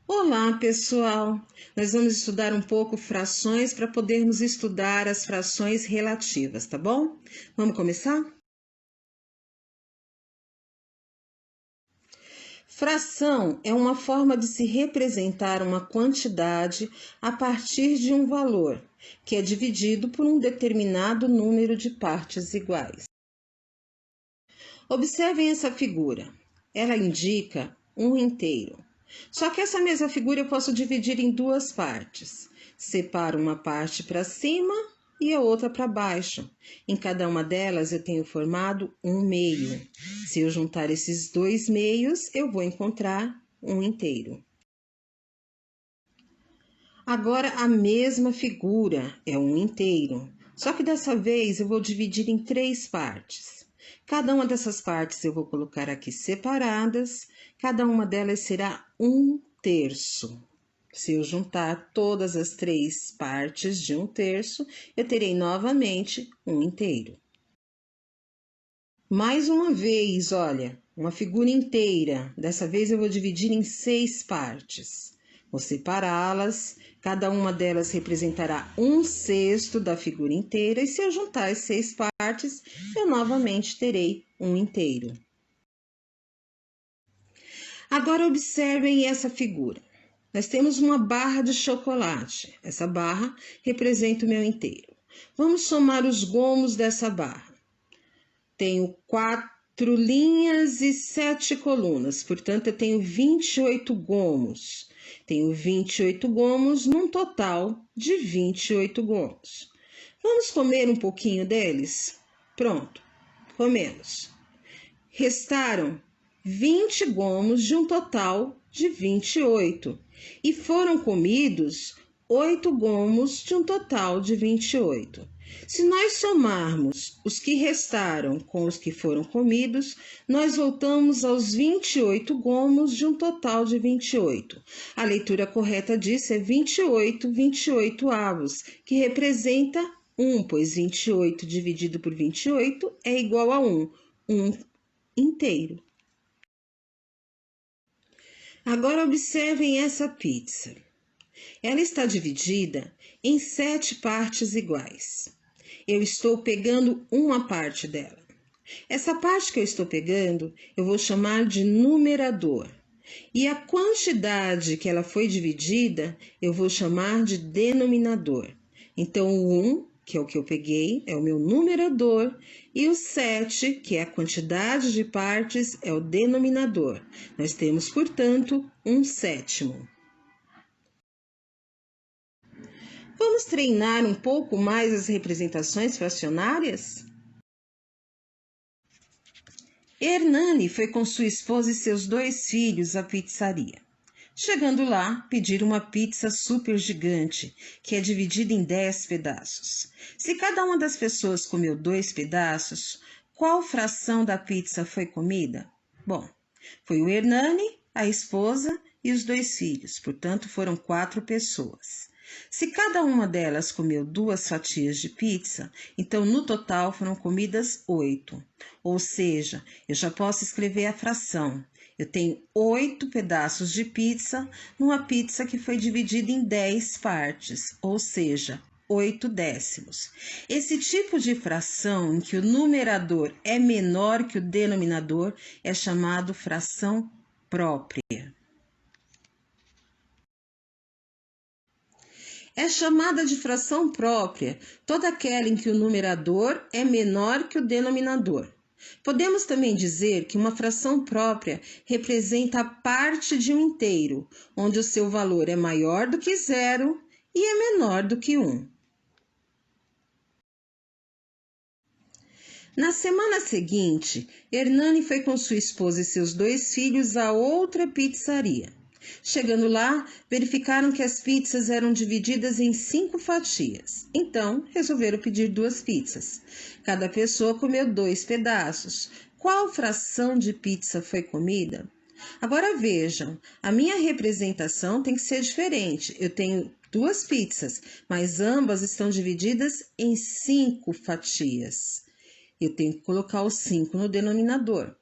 Olá, pessoal! Nós vamos estudar um pouco frações para podermos estudar as frações relativas, tá bom? Vamos começar? Fração é uma forma de se representar uma quantidade a partir de um valor, que é dividido por um determinado número de partes iguais. Observem essa figura. Ela indica um inteiro. Só que essa mesma figura eu posso dividir em duas partes. Separo uma parte para cima e a outra para baixo. Em cada uma delas eu tenho formado um meio. Se eu juntar esses dois meios, eu vou encontrar um inteiro. Agora a mesma figura é um inteiro, só que dessa vez eu vou dividir em três partes. Cada uma dessas partes eu vou colocar aqui separadas, cada uma delas será um terço. Se eu juntar todas as três partes de um terço, eu terei novamente um inteiro. Mais uma vez, olha, uma figura inteira. Dessa vez eu vou dividir em seis partes. Vou separá-las, cada uma delas representará um sexto da figura inteira, e se eu juntar as seis partes, eu novamente terei um inteiro. Agora observem essa figura. Nós temos uma barra de chocolate. Essa barra representa o meu inteiro. Vamos somar os gomos dessa barra. Tenho 4 linhas e 7 colunas, portanto, eu tenho 28 gomos. Tenho 28 gomos num total de 28 gomos. Vamos comer um pouquinho deles? Pronto, comemos. Restaram 20 gomos de um total de 28 e foram comidos 8 gomos de um total de 28. Se nós somarmos os que restaram com os que foram comidos, nós voltamos aos 28 gomos de um total de 28. A leitura correta disso é 28 28avos, que representa 1, pois 28 dividido por 28 é igual a 1 inteiro. Agora observem essa pizza. Ela está dividida em 7 partes iguais. Eu estou pegando uma parte dela. Essa parte que eu estou pegando, eu vou chamar de numerador. E a quantidade que ela foi dividida, eu vou chamar de denominador. Então, o 1, que é o que eu peguei, é o meu numerador, e o 7, que é a quantidade de partes, é o denominador. Nós temos, portanto, um sétimo. Vamos treinar um pouco mais as representações fracionárias? Hernani foi com sua esposa e seus 2 filhos à pizzaria. Chegando lá, pediram uma pizza super gigante, que é dividida em 10 pedaços. Se cada uma das pessoas comeu 2 pedaços, qual fração da pizza foi comida? Bom, foi o Hernani, a esposa e os 2 filhos, portanto foram 4 pessoas. Se cada uma delas comeu 2 fatias de pizza, então no total foram comidas 8. Ou seja, eu já posso escrever a fração. Eu tenho 8 pedaços de pizza numa pizza que foi dividida em 10 partes, ou seja, 8 décimos. Esse tipo de fração em que o numerador é menor que o denominador é chamado fração própria. É chamada de fração própria toda aquela em que o numerador é menor que o denominador. Podemos também dizer que uma fração própria representa a parte de um inteiro, onde o seu valor é maior do que 0 e é menor do que 1. Na semana seguinte, Hernani foi com sua esposa e seus 2 filhos a outra pizzaria. Chegando lá, verificaram que as pizzas eram divididas em 5 fatias. Então, resolveram pedir 2 pizzas. Cada pessoa comeu 2 pedaços. Qual fração de pizza foi comida? Agora vejam, a minha representação tem que ser diferente. Eu tenho 2 pizzas, mas ambas estão divididas em 5 fatias. Eu tenho que colocar o 5 no denominador.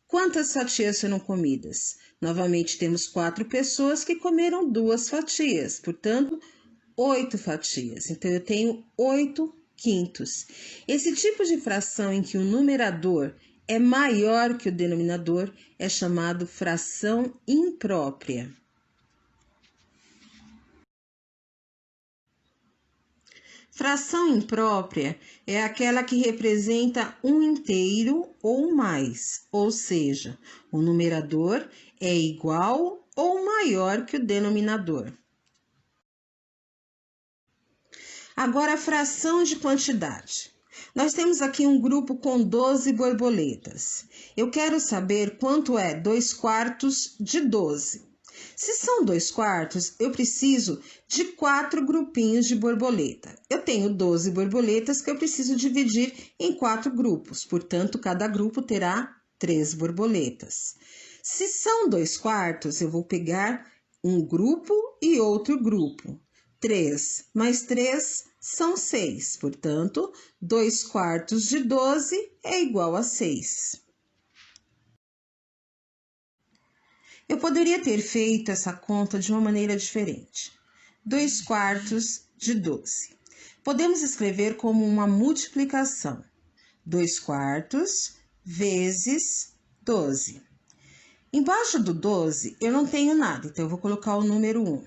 Quantas fatias foram comidas? Novamente, temos 4 pessoas que comeram 2 fatias, portanto, 8 fatias. Então, eu tenho 8 quintos. Esse tipo de fração em que o numerador é maior que o denominador é chamado fração imprópria. Fração imprópria é aquela que representa um inteiro ou mais, ou seja, o numerador é igual ou maior que o denominador. Agora, a fração de quantidade. Nós temos aqui um grupo com 12 borboletas. Eu quero saber quanto é 2/4 de 12. Se são 2/4, eu preciso de 4 grupinhos de borboleta. Eu tenho 12 borboletas que eu preciso dividir em 4 grupos, portanto, cada grupo terá 3 borboletas. Se são 2/4, eu vou pegar um grupo e outro grupo. 3 mais 3 são 6, portanto, 2/4 de 12 é igual a 6. Eu poderia ter feito essa conta de uma maneira diferente. 2/4 de 12. Podemos escrever como uma multiplicação. 2/4 vezes 12. Embaixo do 12, eu não tenho nada, então eu vou colocar o número 1.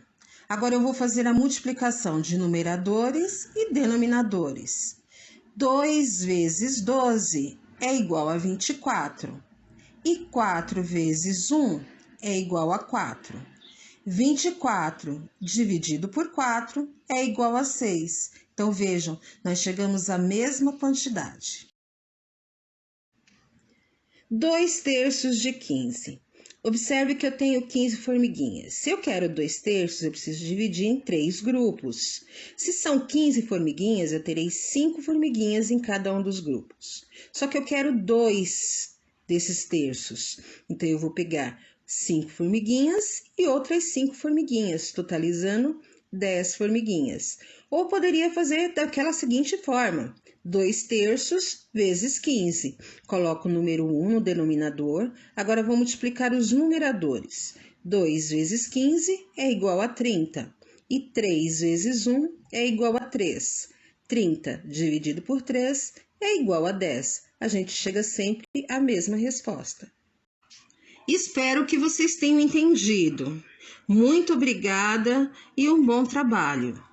Agora, eu vou fazer a multiplicação de numeradores e denominadores. 2 vezes 12 é igual a 24. E 4 vezes 1 é igual a 4. 24 dividido por 4 é igual a 6. Então, vejam, nós chegamos à mesma quantidade. 2/3 de 15. Observe que eu tenho 15 formiguinhas. Se eu quero 2/3, eu preciso dividir em 3 grupos. Se são 15 formiguinhas, eu terei 5 formiguinhas em cada um dos grupos. Só que eu quero 2 desses terços. Então, eu vou pegar 5 formiguinhas e outras 5 formiguinhas, totalizando 10 formiguinhas. Ou poderia fazer daquela seguinte forma: 2/3 vezes 15. Coloco o número 1 no denominador. Agora, vou multiplicar os numeradores. 2 vezes 15 é igual a 30. E 3 vezes 1 é igual a 3. 30 dividido por 3 é igual a 10. A gente chega sempre à mesma resposta. Espero que vocês tenham entendido. Muito obrigada e um bom trabalho.